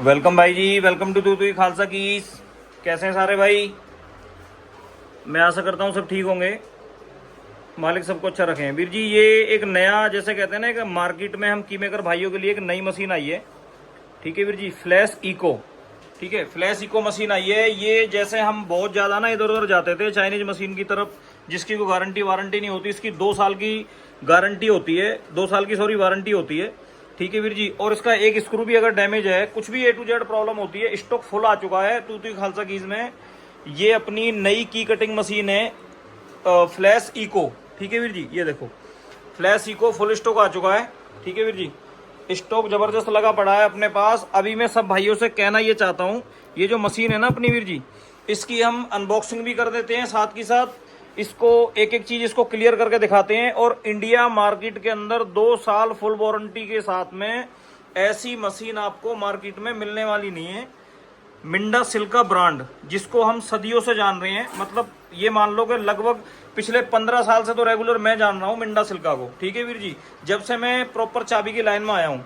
Welcome भाई जी, welcome to तू खालसा की। कैसे हैं सारे भाई? मैं आशा करता हूँ सब ठीक होंगे, मालिक सबको अच्छा रखें। वीर जी, ये एक नया, जैसे कहते हैं ना, एक मार्केट में हम की मेकर भाइयों के लिए एक नई मशीन आई है। ठीक है वीर जी, फ्लैश इको। ठीक है, फ्लैश इको मशीन आई है। ये जैसे हम बहुत ज़्यादा ना इधर उधर जाते थे चाइनीज मशीन की तरफ, जिसकी कोई गारंटी वारंटी नहीं होती। इसकी 2 साल की गारंटी होती है, 2 साल की सॉरी वारंटी होती है। ठीक है वीर जी, और इसका एक स्क्रू भी अगर डैमेज है, कुछ भी A to Z प्रॉब्लम होती है, स्टॉक फुल आ चुका है तू खालसा कीज में। ये अपनी नई की कटिंग मशीन है, फ्लैश इको। ठीक है वीर जी, ये देखो फ्लैश इको फुल स्टॉक आ चुका है। ठीक है वीर जी, स्टॉक जबरदस्त लगा पड़ा है अपने पास। अभी मैं सब भाइयों से कहना ये चाहता हूँ, ये जो मशीन है ना अपनी वीर जी, इसकी हम अनबॉक्सिंग भी कर देते हैं, साथ ही साथ इसको एक एक चीज इसको क्लियर करके दिखाते हैं। और इंडिया मार्केट के अंदर 2 साल फुल वारंटी के साथ में ऐसी मशीन आपको मार्केट में मिलने वाली नहीं है। मिंडा सिल्का ब्रांड, जिसको हम सदियों से जान रहे हैं, मतलब ये मान लो कि लगभग पिछले 15 साल से तो रेगुलर मैं जान रहा हूँ मिंडा सिल्का को। ठीक है वीर जी, जब से मैं प्रॉपर चाबी की लाइन में आया हूँ,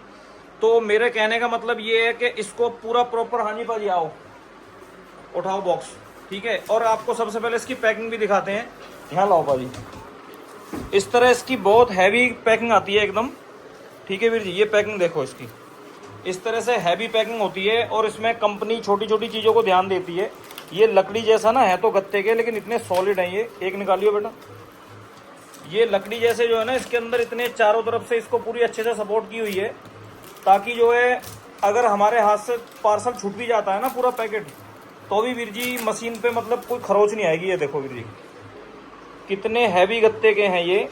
तो मेरे कहने का मतलब ये है कि इसको पूरा प्रॉपर, हाँ जी भाजी आओ उठाओ बॉक्स। ठीक है, और आपको सबसे पहले इसकी पैकिंग भी दिखाते हैं। यहाँ लाओ भाजी, इस तरह इसकी बहुत हैवी पैकिंग आती है एकदम। ठीक है वीर जी, ये पैकिंग देखो इसकी, इस तरह से हैवी पैकिंग होती है। और इसमें कंपनी छोटी छोटी चीज़ों को ध्यान देती है। ये लकड़ी जैसा ना है तो गत्ते के, लेकिन इतने सॉलिड हैं ये। एक निकालियो बेटा, ये लकड़ी जैसे जो है ना, इसके अंदर इतने चारों तरफ से इसको पूरी अच्छे से सपोर्ट की हुई है, ताकि जो है अगर हमारे हाथ से पार्सल छूट भी जाता है ना पूरा पैकेट, तो भी वीर जी मशीन पे मतलब कोई खरोच नहीं आएगी। ये देखो वीर जी, कितने हैवी गत्ते के हैं ये,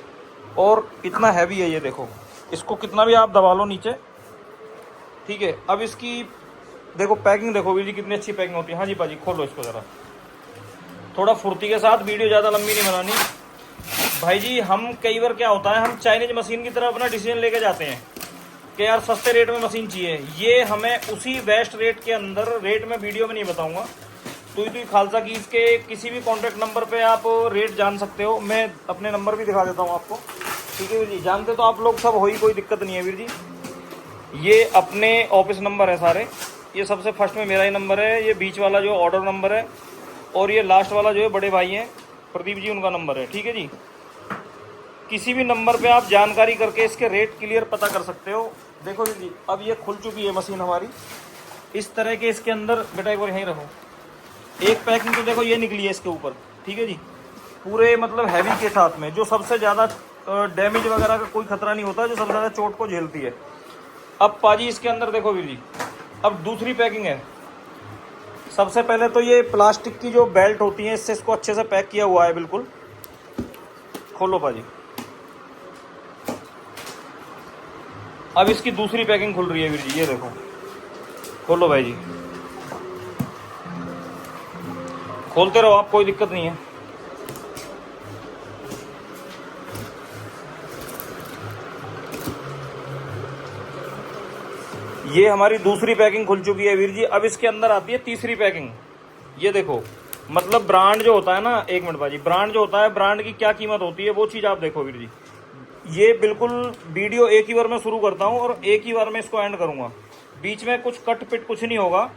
और इतना हैवी है ये देखो। इसको कितना भी आप दबा लो नीचे। ठीक है, अब इसकी देखो पैकिंग देखो वीर जी, कितनी अच्छी पैकिंग होती है। हाँ जी पाजी, खोलो इसको ज़रा, थोड़ा फुर्ती के साथ, वीडियो ज़्यादा लंबी नहीं बनानी भाई जी। हम कई बार क्या होता है, हम चाइनीज मशीन की तरफ अपना डिसीजन लेके जाते हैं कि यार सस्ते रेट में मशीन चाहिए। ये हमें उसी बेस्ट रेट के अंदर, रेट में वीडियो में नहीं बताऊंगा, तू खालसा की इसके किसी भी कॉन्टैक्ट नंबर पे आप रेट जान सकते हो। मैं अपने नंबर भी दिखा देता हूँ आपको। ठीक है वीर जी, जानते तो आप लोग सब हो ही, कोई दिक्कत नहीं है वीर जी। ये अपने ऑफिस नंबर है सारे। ये सबसे फर्स्ट में मेरा ही नंबर है, ये बीच वाला जो ऑर्डर नंबर है, और ये लास्ट वाला जो है बड़े भाई हैं प्रदीप जी, उनका नंबर है। ठीक है जी, किसी भी नंबर पे आप जानकारी करके इसके रेट क्लियर पता कर सकते हो। देखो वीर जी, अब ये खुल चुकी है मशीन हमारी। इस तरह के इसके अंदर, बेटा एक बार यहीं रहो, एक पैकिंग तो देखो ये निकली है इसके ऊपर। ठीक है जी, पूरे मतलब हैवी के साथ में, जो सबसे ज़्यादा डैमेज वगैरह का कोई खतरा नहीं होता, जो सबसे ज़्यादा चोट को झेलती है। अब पाजी इसके अंदर देखो वीर जी, अब दूसरी पैकिंग है। सबसे पहले तो ये प्लास्टिक की जो बेल्ट होती है, इससे इसको अच्छे से पैक किया हुआ है बिल्कुल। खोलो पाजी, अब इसकी दूसरी पैकिंग खुल रही है वीर जी, ये देखो, खोलो भाई जी, खोलते रहो आप, कोई दिक्कत नहीं है। ये हमारी दूसरी पैकिंग खुल चुकी है वीर जी। अब इसके अंदर आती है तीसरी पैकिंग। ये देखो, मतलब ब्रांड जो होता है ना, एक मिनट भाजी, ब्रांड जो होता है, ब्रांड की क्या कीमत होती है वो चीज़ आप देखो वीर जी। ये बिल्कुल वीडियो एक ही बार में शुरू करता हूँ और एक ही बार में इसको एंड करूँगा, बीच में कुछ कट पिट कुछ नहीं होगा।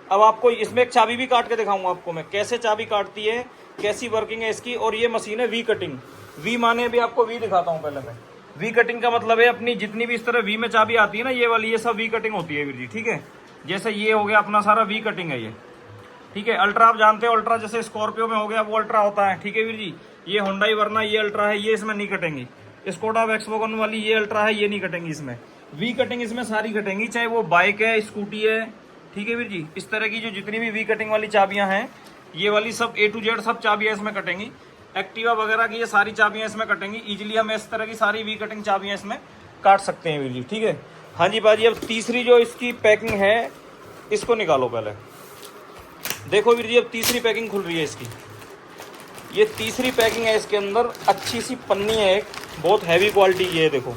अब आपको इसमें एक चाबी भी काट के दिखाऊंगा आपको मैं, कैसे चाबी काटती है, कैसी वर्किंग है इसकी। और ये मशीन है वी कटिंग। वी माने भी आपको वी दिखाता हूँ पहले मैं। वी कटिंग का मतलब है अपनी जितनी भी इस तरह वी में चाबी आती है ना, ये वाली, ये सब वी कटिंग होती है वीर जी। ठीक है, जैसे ये हो गया अपना सारा वी कटिंग है ये। ठीक है, अल्ट्रा आप जानते हो, अल्ट्रा जैसे स्कॉर्पियो में हो गया वो अल्ट्रा होता है। ठीक है वीर जी, ये होंडाई वरना ये अल्ट्रा है, ये इसमें नहीं कटेंगी। स्कोडा वैक्सवैगन वाली ये अल्ट्रा है, ये नहीं कटेंगी इसमें। वी कटिंग इसमें सारी कटेंगी, चाहे वो बाइक है, स्कूटी है। ठीक है वीर जी, इस तरह की जो जितनी भी वी कटिंग वाली चाबियां हैं, ये वाली सब A to Z सब चाबियां इसमें कटेंगी। एक्टिवा वगैरह की ये सारी चाबियां इसमें कटेंगी। इजीली हम इस तरह की सारी वी कटिंग चाबियां इसमें काट सकते हैं वीर जी। ठीक है, हाँ जी बाजी, अब तीसरी जो इसकी पैकिंग है, इसको निकालो पहले। देखो वीर जी, अब तीसरी पैकिंग खुल रही है इसकी। ये तीसरी पैकिंग है, इसके अंदर अच्छी सी पन्नी है, एक बहुत हैवी क्वालिटी की है। देखो,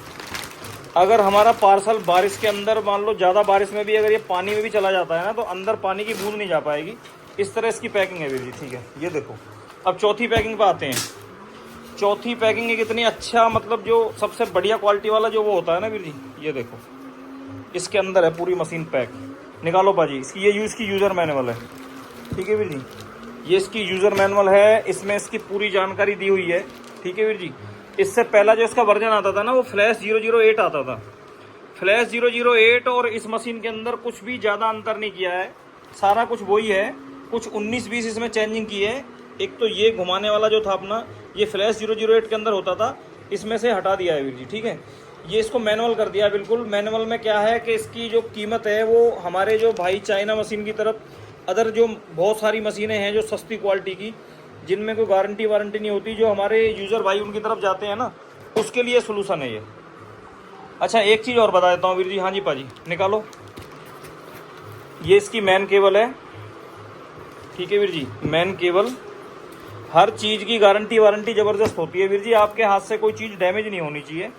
अगर हमारा पार्सल बारिश के अंदर, मान लो ज़्यादा बारिश में भी अगर ये पानी में भी चला जाता है ना, तो अंदर पानी की बूंद नहीं जा पाएगी। इस तरह इसकी पैकिंग है वीर जी। ठीक है, ये देखो, अब चौथी पैकिंग पे आते हैं। चौथी पैकिंग है कितनी अच्छा, मतलब जो सबसे बढ़िया क्वालिटी वाला जो वो होता है ना वीर जी, ये देखो, इसके अंदर है पूरी मशीन पैक। निकालो पाजी इसकी, ये इसकी यूज़र मैनुअल है, ठीक है वीर जी। ये इसकी यूज़र मैनुअल है, इसमें इसकी पूरी जानकारी दी हुई है, ठीक है वीर जी। इससे पहला जो इसका वर्जन आता था ना वो फ्लैश 008 आता था, फ्लैश 008, और इस मशीन के अंदर कुछ भी ज़्यादा अंतर नहीं किया है, सारा कुछ वही है। कुछ 19-20 इसमें चेंजिंग की है। एक तो ये घुमाने वाला जो था अपना, ये फ्लैश 008 के अंदर होता था, इसमें से हटा दिया है वीर जी, ठीक है। ये इसको मैनुअल कर दिया बिल्कुल। मैनुअल में क्या है कि इसकी जो कीमत है वो हमारे जो भाई चाइना मशीन की तरफ, अदर जो बहुत सारी मशीनें हैं जो सस्ती क्वालिटी की, जिनमें कोई गारंटी वारंटी नहीं होती, जो हमारे यूज़र भाई उनकी तरफ जाते हैं ना, उसके लिए सोल्यूशन है ये। अच्छा एक चीज़ और बता देता हूँ वीर जी। हाँ जी पाजी निकालो, ये इसकी मैन केबल है, ठीक है वीर जी। मैन केबल, हर चीज़ की गारंटी वारंटी ज़बरदस्त होती है वीर जी, आपके हाथ से कोई चीज़ डैमेज नहीं होनी चाहिए,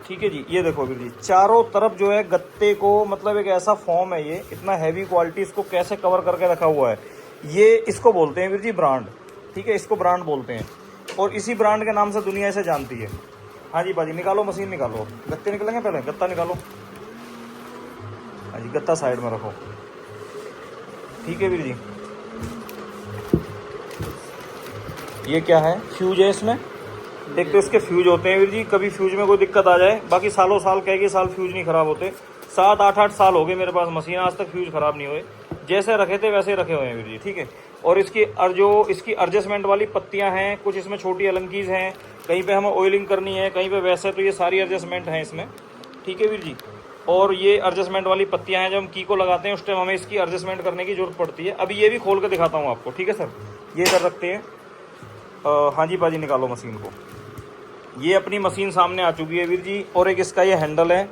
ठीक है जी। ये देखो वीर जी, चारों तरफ जो है गत्ते को, मतलब एक ऐसा फॉर्म है ये, इतना हैवी क्वालिटी, इसको कैसे कवर करके रखा हुआ है। ये इसको बोलते हैं वीर जी ब्रांड, ठीक है, इसको ब्रांड बोलते हैं, और इसी ब्रांड के नाम से दुनिया इसे जानती है। हाँ जी बाजी निकालो, मशीन निकालो, गत्ते निकलेंगे, पहले गत्ता निकालो। हाँ जी गत्ता साइड में रखो, ठीक है वीर जी। ये क्या है, फ्यूज है इसमें। एक तो इसके फ्यूज होते हैं वीर जी, कभी फ्यूज में कोई दिक्कत आ जाए, बाकी सालों साल कह के साल फ्यूज नहीं ख़राब होते। 7-8 साल हो गए मेरे पास मशीन, आज तक फ्यूज ख़राब नहीं हुए, जैसे रखे थे वैसे रखे हुए हैं वीर जी, ठीक है। और इसकी जो इसकी एडजस्टमेंट वाली पत्तियां हैं, कुछ इसमें छोटी अलंकीज़ हैं, कहीं पे हमें ऑयलिंग करनी है, कहीं पे वैसे, तो ये सारी एडजस्टमेंट हैं इसमें, ठीक है वीर जी। और ये एडजस्टमेंट वाली पत्तियां हैं, जब हम की को लगाते हैं उस टाइम हमें इसकी एडजस्टमेंट करने की ज़रूरत पड़ती है। अभी ये भी खोल के दिखाता हूँ आपको, ठीक है सर। ये इधर रखते हैं। हाँ जी पाजी निकालो मशीन को। ये अपनी मशीन सामने आ चुकी है वीर जी, और एक इसका ये हैंडल है,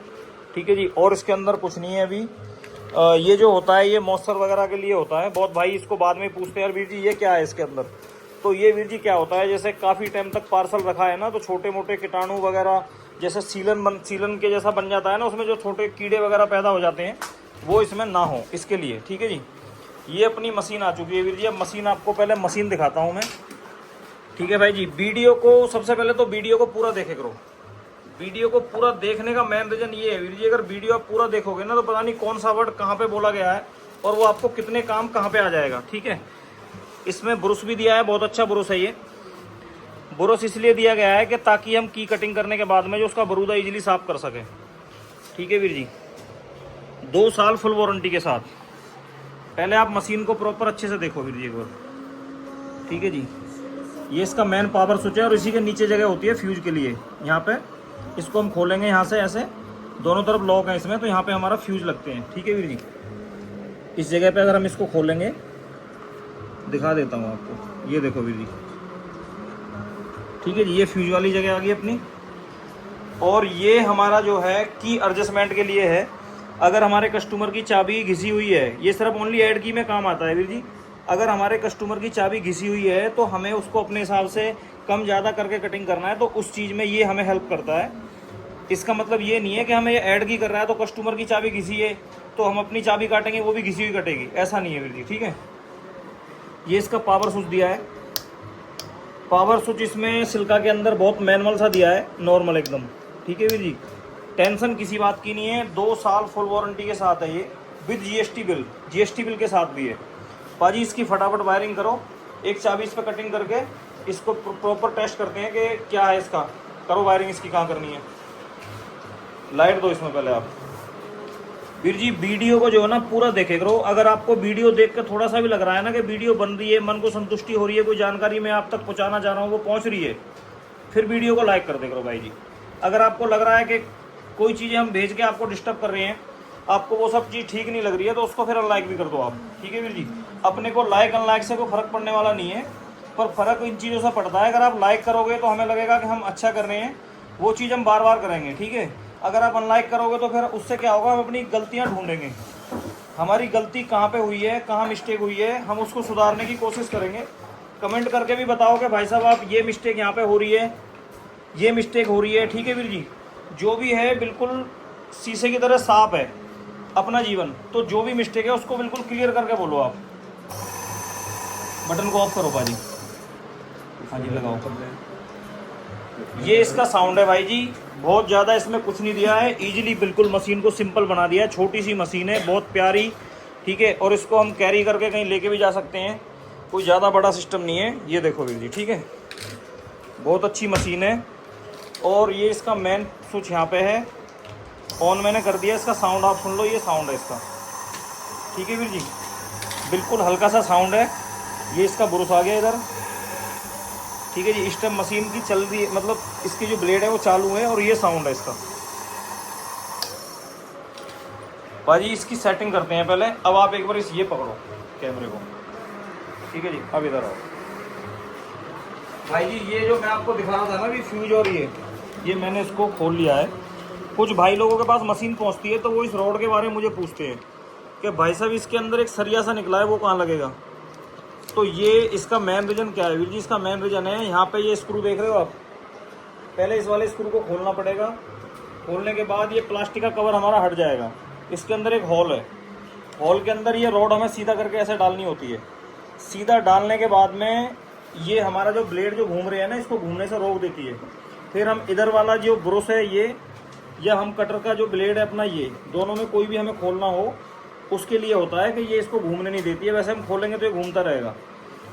ठीक है जी। और इसके अंदर कुछ नहीं है अभी। ये जो होता है ये मॉइस्चर वगैरह के लिए होता है। बहुत भाई इसको बाद में पूछते हैं यार वीर जी ये क्या है इसके अंदर। तो ये वीर जी क्या होता है, जैसे काफ़ी टाइम तक पार्सल रखा है ना, तो छोटे मोटे कीटाणु वगैरह, जैसे सीलन के जैसा बन जाता है ना, उसमें जो छोटे कीड़े वगैरह पैदा हो जाते हैं, वो इसमें ना हो, इसके लिए, ठीक है जी। ये अपनी मशीन आ चुकी है वीर जी। अब मशीन आपको पहले मशीन दिखाता हूँ मैं, ठीक है भाई जी। वीडियो को सबसे पहले तो वीडियो को पूरा देखे करो। वीडियो को पूरा देखने का मेन रीज़न ये है वीर जी, अगर वीडियो आप पूरा देखोगे ना तो पता नहीं कौन सा वर्ड कहाँ पे बोला गया है, और वो आपको कितने काम कहाँ पे आ जाएगा, ठीक है। इसमें ब्रुश भी दिया है, बहुत अच्छा ब्रुश है ये। ब्रुश इसलिए दिया गया है कि ताकि हम की कटिंग करने के बाद में जो उसका बरूदा इजीली साफ कर सकें, ठीक है वीर जी। 2 साल फुल वारंटी के साथ। पहले आप मशीन को प्रॉपर अच्छे से देखो वीर जी एक बार, ठीक है जी। ये इसका मेन पावर स्विच है, और इसी के नीचे जगह होती है फ्यूज के लिए। यहाँ पे इसको हम खोलेंगे, यहाँ से ऐसे दोनों तरफ लॉक है इसमें, तो यहाँ पे हमारा फ्यूज लगते हैं, ठीक है वीर जी। इस जगह पे अगर हम इसको खोलेंगे, दिखा देता हूँ आपको, ये देखो वीर जी, ठीक है जी। ये फ्यूज वाली जगह आ गई अपनी, और ये हमारा जो है की एडजस्टमेंट के लिए है। अगर हमारे कस्टमर की चाबी घिसी हुई है, ये सिर्फ ओनली ऐड की में काम आता है वीर जी। अगर हमारे कस्टमर की चाबी घिसी हुई है तो हमें उसको अपने हिसाब से कम ज़्यादा करके कटिंग करना है, तो उस चीज़ में ये हमें हेल्प करता है। इसका मतलब ये नहीं है कि हमें ये ऐड की कर रहा है तो कस्टमर की चाबी घिसी है तो हम अपनी चाबी काटेंगे वो भी घिसी हुई कटेगी, ऐसा नहीं है वीर जी, ठीक है। ये इसका पावर स्विच दिया है। पावर स्विच इसमें सिल्का के अंदर बहुत मैनुअल सा दिया है, नॉर्मल एकदम, ठीक है वीर जी। टेंशन किसी बात की नहीं है। 2 साल फुल वारंटी के साथ है ये, विद जीएसटी बिल के साथ भी है। पाजी इसकी फटाफट वायरिंग करो। एक चाबी इस पर कटिंग करके इसको प्रॉपर टेस्ट करते हैं कि क्या है इसका। करो वायरिंग इसकी कहाँ करनी है। लाइट दो इसमें पहले आप वीर जी। वीडियो को जो है ना पूरा देखे करो। अगर आपको वीडियो देख कर थोड़ा सा भी लग रहा है ना कि वीडियो बन रही है, मन को संतुष्टि हो रही है, कोई जानकारी मैं आप तक पहुँचाना चाह रहा हूँ वो पहुँच रही है, फिर वीडियो को लाइक कर दे करो भाई जी। अगर आपको लग रहा है कि कोई चीज़ें हम भेज के आपको डिस्टर्ब कर रहे हैं, आपको वो सब चीज़ ठीक नहीं लग रही है, तो उसको फिर अनलाइक भी कर दो आप, ठीक है वीर जी। अपने को लाइक अनलाइक से कोई फ़र्क पड़ने वाला नहीं है, पर फ़र्क इन चीज़ों से पड़ता है। अगर आप लाइक करोगे तो हमें लगेगा कि हम अच्छा कर रहे हैं, वो चीज़ हम बार बार करेंगे, ठीक है। अगर आप अनलाइक करोगे तो फिर उससे क्या होगा, हम अपनी गलतियाँ ढूंढेंगे, हमारी गलती कहाँ पे हुई है, कहाँ मिस्टेक हुई है, हम उसको सुधारने की कोशिश करेंगे। कमेंट करके भी बताओ कि भाई साहब आप ये मिस्टेक यहाँ पे हो रही है, ये मिस्टेक हो रही है, ठीक है वीर जी। जो भी है बिल्कुल शीशे की तरह साफ है अपना जीवन, तो जो भी मिस्टेक है उसको बिल्कुल क्लियर करके बोलो आप। बटन को ऑफ करो पाजी। हाँ जी लगाओ। ये इसका साउंड है भाई जी, बहुत ज़्यादा इसमें कुछ नहीं दिया है, इजीली बिल्कुल मशीन को सिंपल बना दिया है। छोटी सी मशीन है, बहुत प्यारी, ठीक है। और इसको हम कैरी करके कहीं लेके भी जा सकते हैं, कोई ज़्यादा बड़ा सिस्टम नहीं है। ये देखो वीर जी, ठीक है, बहुत अच्छी मशीन है। और ये इसका मेन स्विच यहाँ पे है, ऑन मैंने कर दिया। इसका साउंड आप सुन लो, ये साउंड है इसका, ठीक है वीर जी, बिल्कुल हल्का सा साउंड है। ये इसका ब्रुश आ गया इधर, ठीक है जी। इस टाइम मशीन की चल रही है, मतलब इसकी जो ब्लेड है वो चालू है, और ये साउंड है इसका। भाजी इसकी सेटिंग करते हैं पहले। अब आप एक बार ये पकड़ो कैमरे को, ठीक है जी। अब इधर आओ भाई जी, ये जो मैं आपको दिखा रहा था ना भी फ्यूज, और ये मैंने इसको खोल लिया है। कुछ भाई लोगों के पास मशीन पहुंचती है तो वो इस रोड के बारे में मुझे पूछते हैं कि भाई साहब इसके अंदर एक सरिया सा निकला है, वो कहाँ लगेगा। तो ये इसका मेन रीज़न क्या है वीर जी, इसका मेन रीज़न है यहाँ पे ये स्क्रू देख रहे हो आप। पहले इस वाले स्क्रू को खोलना पड़ेगा, खोलने के बाद ये प्लास्टिक का कवर हमारा हट जाएगा। इसके अंदर एक होल है, होल के अंदर ये रॉड हमें सीधा करके ऐसे डालनी होती है। सीधा डालने के बाद में ये हमारा जो ब्लेड जो घूम रहे हैं ना, इसको घूमने से रोक देती है। फिर हम इधर वाला जो ब्रश है ये, या हम कटर का जो ब्लेड है अपना, ये दोनों में कोई भी हमें खोलना हो उसके लिए होता है कि ये इसको घूमने नहीं देती है। वैसे हम खोलेंगे तो ये घूमता रहेगा।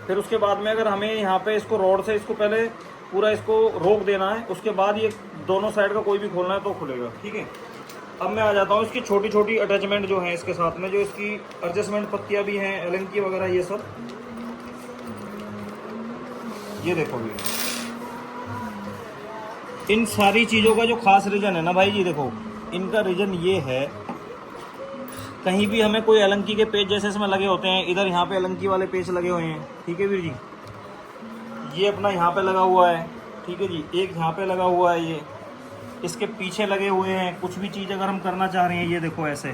फिर उसके बाद में अगर हमें यहाँ पे इसको रॉड से इसको पहले पूरा इसको रोक देना है, उसके बाद ये दोनों साइड का कोई भी खोलना है तो खुलेगा, ठीक है। अब मैं आ जाता हूँ इसकी छोटी छोटी अटैचमेंट जो है इसके साथ में, जो इसकी एडजस्टमेंट पत्तियाँ भी हैं, एलंकी वगैरह, ये सब। ये देखो भी, इन सारी चीज़ों का जो खास रीज़न है ना भाई जी, देखो इनका रीज़न ये है, कहीं भी हमें कोई अलंकी के पेज जैसे इसमें लगे होते हैं, इधर यहाँ पे अलंकी वाले पेज लगे हुए हैं, ठीक है वीर जी। ये अपना यहाँ पे लगा हुआ है, ठीक है जी। एक यहाँ पे लगा हुआ है, ये इसके पीछे लगे हुए हैं। कुछ भी चीज़ अगर हम करना चाह रहे हैं, ये देखो ऐसे,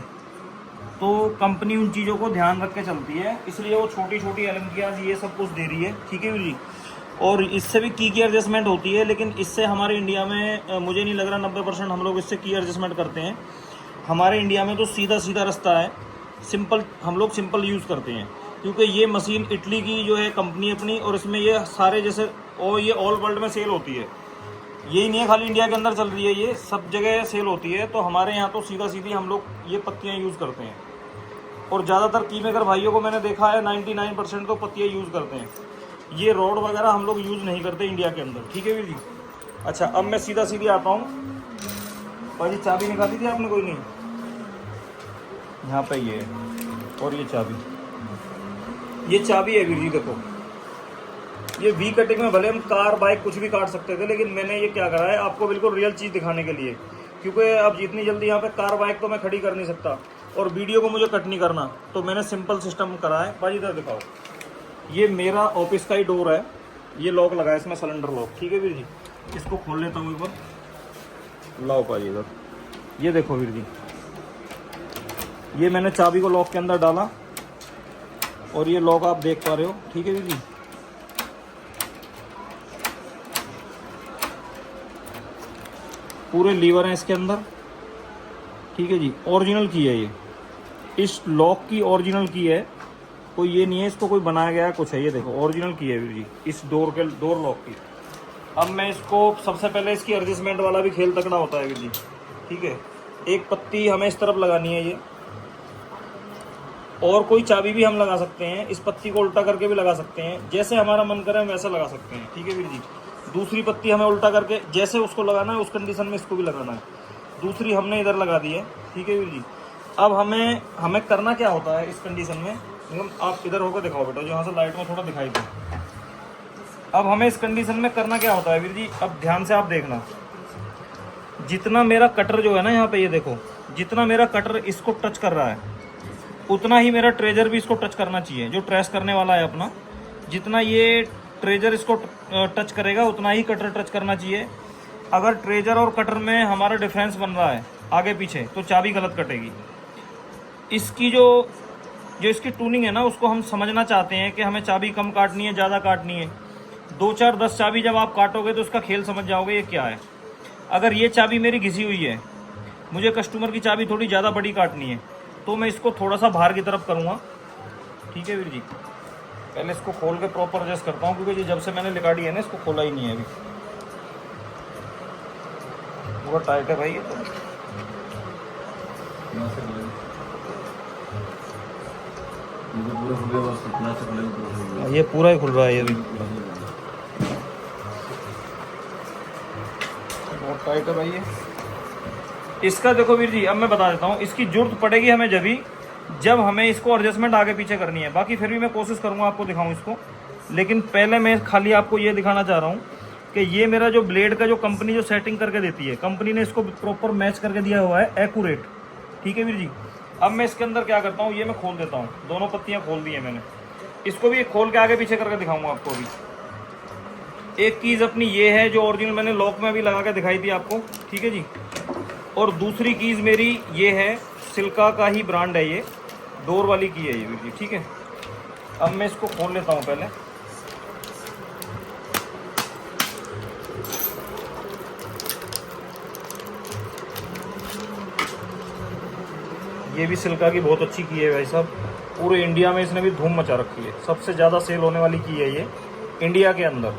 तो कंपनी उन चीज़ों को ध्यान रख के चलती है, इसलिए वो छोटी छोटी अलंकियाँ ये सब कुछ दे रही है, ठीक है वीर जी। और इससे भी की एडजस्टमेंट होती है, लेकिन इससे हमारे इंडिया में मुझे नहीं लग रहा 90% हम लोग इससे की एडजस्टमेंट करते हैं। हमारे इंडिया में तो सीधा सीधा रास्ता है, सिंपल, हम लोग सिंपल यूज़ करते हैं। क्योंकि ये मशीन इटली की जो है कंपनी अपनी, और इसमें ये सारे जैसे और ये ऑल वर्ल्ड में सेल होती है, यही नहीं है खाली इंडिया के अंदर चल रही है, ये सब जगह सेल होती है। तो हमारे यहाँ तो सीधा सीधी हम लोग ये पत्तियाँ यूज़ करते हैं। और ज़्यादातर की मेकर भाइयों को मैंने देखा है 99% तो पत्तियाँ यूज़ करते हैं। ये रोड वगैरह हम लोग यूज़ नहीं करते इंडिया के अंदर, ठीक है वीर जी। अच्छा, अब मैं सीधा सीधी आता हूँ भाई। चाबी निकाली थी आपने, कोई नहीं, यहाँ पे ये है, और ये चाबी है वीर जी। देखो ये वी कटिंग में भले हम कार बाइक कुछ भी काट सकते थे, लेकिन मैंने ये क्या करा है आपको बिल्कुल रियल चीज़ दिखाने के लिए, क्योंकि अब जितनी जल्दी यहाँ पे कार बाइक तो मैं खड़ी कर नहीं सकता, और वीडियो को मुझे कट नहीं करना, तो मैंने सिंपल सिस्टम करा है। भाई इधर दिखाओ, ये मेरा ऑफिस का ही डोर है, ये लॉक लगा है इसमें, सिलेंडर लॉक, ठीक है वीर जी। इसको खोल लेता हूँ एक बार, लाओ भाई इधर। ये देखो वीर जी, ये मैंने चाबी को लॉक के अंदर डाला, और ये लॉक आप देख पा रहे हो, ठीक है वीर जी। पूरे लीवर हैं इसके अंदर, ठीक है जी। ओरिजिनल की है ये, इस लॉक की ओरिजिनल की है, कोई ये नहीं है इसको कोई बनाया गया कुछ है। ये देखो ओरिजिनल की है वीर जी, इस डोर लॉक की। अब मैं इसको सबसे पहले इसकी एडजस्टमेंट वाला भी खेल तकड़ा होता है वीर जी, ठीक है। एक पत्ती हमें इस तरफ लगानी है ये, और कोई चाबी भी हम लगा सकते हैं, इस पत्ती को उल्टा करके भी लगा सकते हैं, जैसे हमारा मन करे हम वैसे लगा सकते हैं, ठीक है वीर जी। दूसरी पत्ती हमें उल्टा करके जैसे उसको लगाना है उस कंडीशन में इसको भी लगाना है। दूसरी हमने इधर लगा दी है, ठीक है वीर जी। अब हमें करना क्या होता है इस कंडीशन में, आप इधर होकर दिखाओ बेटा, जो यहाँ से लाइट में थोड़ा दिखाई दे। अब हमें इस कंडीशन में करना क्या होता है वीर जी, अब ध्यान से आप देखना, जितना मेरा कटर जो है ना यहाँ पे, ये देखो जितना मेरा कटर इसको टच कर रहा है, उतना ही मेरा ट्रेजर भी इसको टच करना चाहिए, जो ट्रेस करने वाला है अपना। जितना ये ट्रेजर इसको टच करेगा उतना ही कटर टच करना चाहिए। अगर ट्रेजर और कटर में हमारा डिफरेंस बन रहा है आगे पीछे, तो चाबी गलत कटेगी। इसकी जो इसकी टूनिंग है ना, उसको हम समझना चाहते हैं कि हमें चाबी कम काटनी है, ज़्यादा काटनी है। 2 4 10 चाबी जब आप काटोगे तो उसका खेल समझ जाओगे ये क्या है। अगर ये चाबी मेरी घिसी हुई है, मुझे कस्टमर की चाबी थोड़ी ज़्यादा बड़ी काटनी है, तो मैं इसको थोड़ा सा बाहर की तरफ करूँगा, ठीक है वीर जी। पहले इसको खोल के प्रॉपर एडजस्ट करता हूँ, क्योंकि जब से मैंने लिकाड़ी है ना, इसको खोला ही नहीं है अभी। पूरा टाइट है भाई ये तो। ये पूरा ही खुल रहा है ये भी, बहुत टाइट है भाई ये। इसका देखो वीर जी, अब मैं बता देता हूँ, इसकी जरूरत पड़ेगी हमें जब हमें इसको एडजस्टमेंट आगे पीछे करनी है। बाकी फिर भी मैं कोशिश करूँगा आपको दिखाऊँ इसको, लेकिन पहले मैं खाली आपको ये दिखाना चाह रहा हूँ कि ये मेरा जो ब्लेड का जो कंपनी जो सेटिंग करके देती है, कंपनी ने इसको प्रॉपर मैच करके दिया हुआ है, एक्यूरेट। ठीक है वीर जी। अब मैं इसके अंदर क्या करता हूँ, ये मैं खोल देता हूँ, दोनों पत्तियाँ खोल दी है मैंने। इसको भी खोल के आगे पीछे करके दिखाऊंगा आपको अभी। एक चीज़ अपनी ये है जो ओरिजिनल मैंने लॉक में भी लगा के दिखाई थी आपको, ठीक है जी। और दूसरी चीज़ मेरी ये है, सिल्का का ही ब्रांड है ये, डोर वाली की है ये वीर जी, ठीक है। अब मैं इसको खोल लेता हूँ पहले। ये भी सिल्का की बहुत अच्छी की है भाई साहब, पूरे इंडिया में इसने भी धूम मचा रखी है। सबसे ज़्यादा सेल होने वाली की है ये इंडिया के अंदर।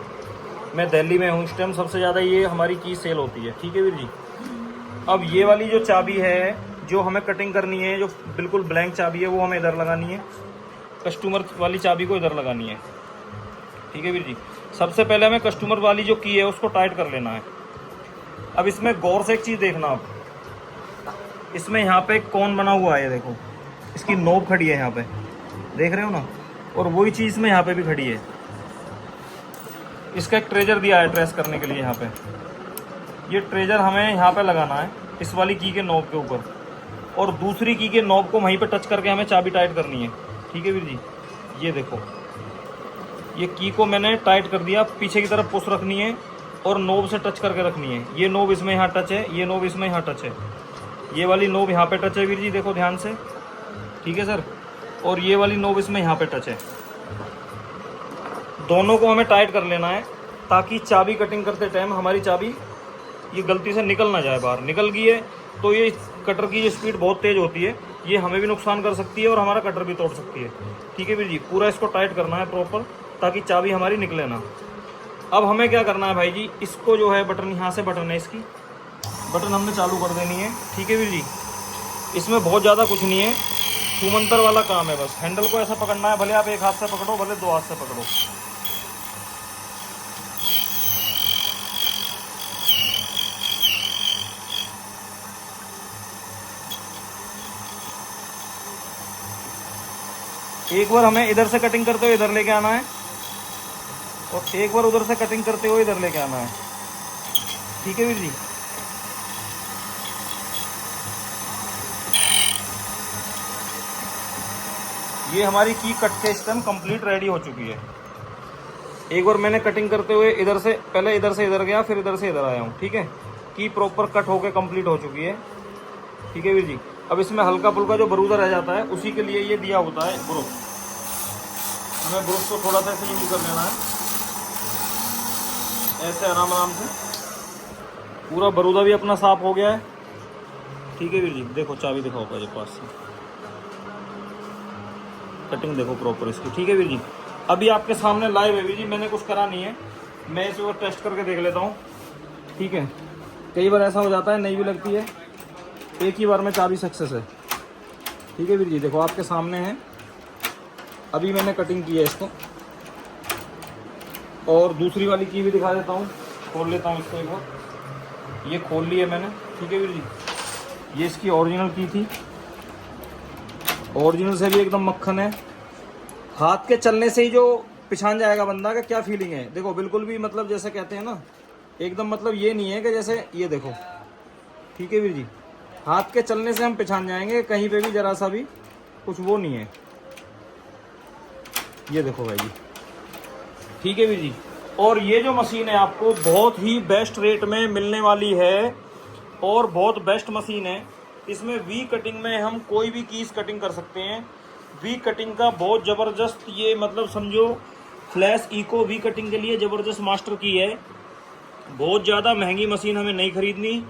मैं दिल्ली में हूँ इस टाइम, सबसे ज़्यादा ये हमारी की सेल होती है, ठीक है वीर जी। अब ये वाली जो चाबी है जो हमें कटिंग करनी है, जो बिल्कुल ब्लैंक चाबी है, वो हमें इधर लगानी है, कस्टमर वाली चाबी को इधर लगानी है, ठीक है वीर जी। सबसे पहले हमें कस्टमर वाली जो की है उसको टाइट कर लेना है। अब इसमें गौर से एक चीज़ देखना आप, इसमें यहाँ पे एक कौन बना हुआ है, देखो इसकी नोब खड़ी है यहाँ पे, देख रहे हो ना, और वही चीज़ इसमें यहाँ पे भी खड़ी है। इसका एक ट्रेजर दिया है ट्रेस करने के लिए यहाँ पे, ये ट्रेजर हमें यहाँ पे लगाना है इस वाली की के नोब के ऊपर, और दूसरी की के नोब को वहीं पे टच करके हमें चाबी टाइट करनी है, ठीक है वीर जी। ये देखो, ये की को मैंने टाइट कर दिया, पीछे की तरफ पुश रखनी है और नोब से टच करके रखनी है। ये नोब इसमें यहाँ टच है, ये नोब इसमें यहाँ टच है, ये वाली नोब यहाँ पे टच है वीर जी, देखो ध्यान से, ठीक है सर। और ये वाली नोब इसमें यहाँ पे टच है। दोनों को हमें टाइट कर लेना है ताकि चाबी कटिंग करते टाइम हमारी चाबी ये गलती से निकल ना जाए बाहर। निकल गई है तो ये कटर की ये स्पीड बहुत तेज़ होती है, ये हमें भी नुकसान कर सकती है और हमारा कटर भी तोड़ सकती है, ठीक है वीर जी। पूरा इसको टाइट करना है प्रॉपर ताकि चाबी हमारी निकले ना। अब हमें क्या करना है भाई जी, इसको जो है बटन, यहाँ से बटन है इसकी, बटन हमने चालू कर देनी है, ठीक है वीर जी। इसमें बहुत ज़्यादा कुछ नहीं है, छूमंतर वाला काम है, बस हैंडल को ऐसा पकड़ना है, भले आप एक हाथ से पकड़ो भले दो हाथ से पकड़ो। एक बार हमें इधर से कटिंग करते हुए इधर लेके आना है और एक बार उधर से कटिंग करते हुए इधर लेके आना है, ठीक है वीर जी। ये हमारी की कट के सिस्टम कंप्लीट रेडी हो चुकी है। एक बार मैंने कटिंग करते हुए इधर से, पहले इधर से इधर गया, फिर इधर से इधर आया हूँ, ठीक है। की प्रॉपर कट होके कंप्लीट हो चुकी है, ठीक है वीर जी। अब इसमें हल्का फुल्का जो बरूदा रह जाता है उसी के लिए ये दिया होता है ब्रश। हमें ब्रश को थोड़ा सा ऐसे यूज कर लेना है, ऐसे आराम आराम से। पूरा बरूदा भी अपना साफ हो गया है, ठीक है वीर जी। देखो चाबी दिखाओ पहले पास से, कटिंग देखो प्रॉपर इसकी, ठीक है वीर जी। अभी आपके सामने लाइव है वीर जी, मैंने कुछ करा नहीं है, मैं इसे टेस्ट करके देख लेता हूँ, ठीक है। कई बार ऐसा हो जाता है नहीं भी लगती है, एक ही बार में चाबी सक्सेस है, ठीक है वीर जी। देखो आपके सामने है, अभी मैंने कटिंग की है इसको। और दूसरी वाली की भी दिखा देता हूँ, खोल लेता हूँ इसको एक बार। ये खोल ली है मैंने, ठीक है वीर जी। ये इसकी ओरिजिनल की थी, ओरिजिनल से भी एकदम मक्खन है। हाथ के चलने से ही जो पहचान जाएगा बंदा का क्या फीलिंग है, देखो बिल्कुल भी मतलब जैसे कहते हैं ना, एकदम मतलब ये नहीं है कि जैसे, ये देखो, ठीक है वीर जी। हाथ के चलने से हम पहचान जाएंगे, कहीं पे भी जरा सा भी कुछ वो नहीं है। ये देखो भाई जी, ठीक है वीर जी। और ये जो मशीन है आपको बहुत ही बेस्ट रेट में मिलने वाली है और बहुत बेस्ट मशीन है। इसमें वी कटिंग में हम कोई भी कीज कटिंग कर सकते हैं। वी कटिंग का बहुत ज़बरदस्त, ये मतलब समझो फ्लैश इको वी कटिंग के लिए ज़बरदस्त मास्टर की है। बहुत ज़्यादा महंगी मशीन हमें नहीं खरीदनी,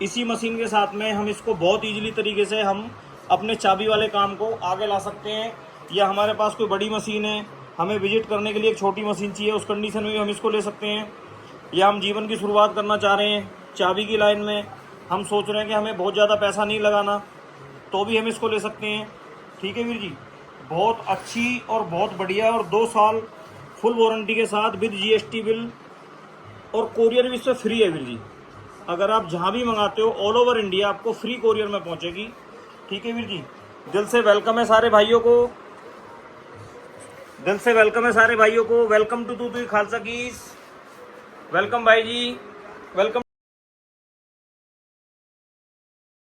इसी मशीन के साथ में हम इसको बहुत ईजिली तरीके से हम अपने चाबी वाले काम को आगे ला सकते हैं। या हमारे पास कोई बड़ी मशीन है, हमें विजिट करने के लिए एक छोटी मशीन चाहिए, उस कंडीशन में भी हम इसको ले सकते हैं। या हम जीवन की शुरुआत करना चाह रहे हैं चाबी की लाइन में, हम सोच रहे हैं कि हमें बहुत ज़्यादा पैसा नहीं लगाना, तो भी हम इसको ले सकते हैं। ठीक है वीर जी, बहुत अच्छी और बहुत बढ़िया, और 2 साल फुल वारंटी के साथ विद जीएसटी बिल, और कोरियर भी इससे फ्री है वीर जी। अगर आप जहाँ भी मंगाते हो ऑल ओवर इंडिया आपको फ्री कोरियर में पहुँचेगी। ठीक है वीर जी, दिल से वेलकम है सारे भाइयों को, दिल से वेलकम है सारे भाइयों को। वेलकम टू तू खालसा कीस, वेलकम भाई जी, वेलकम।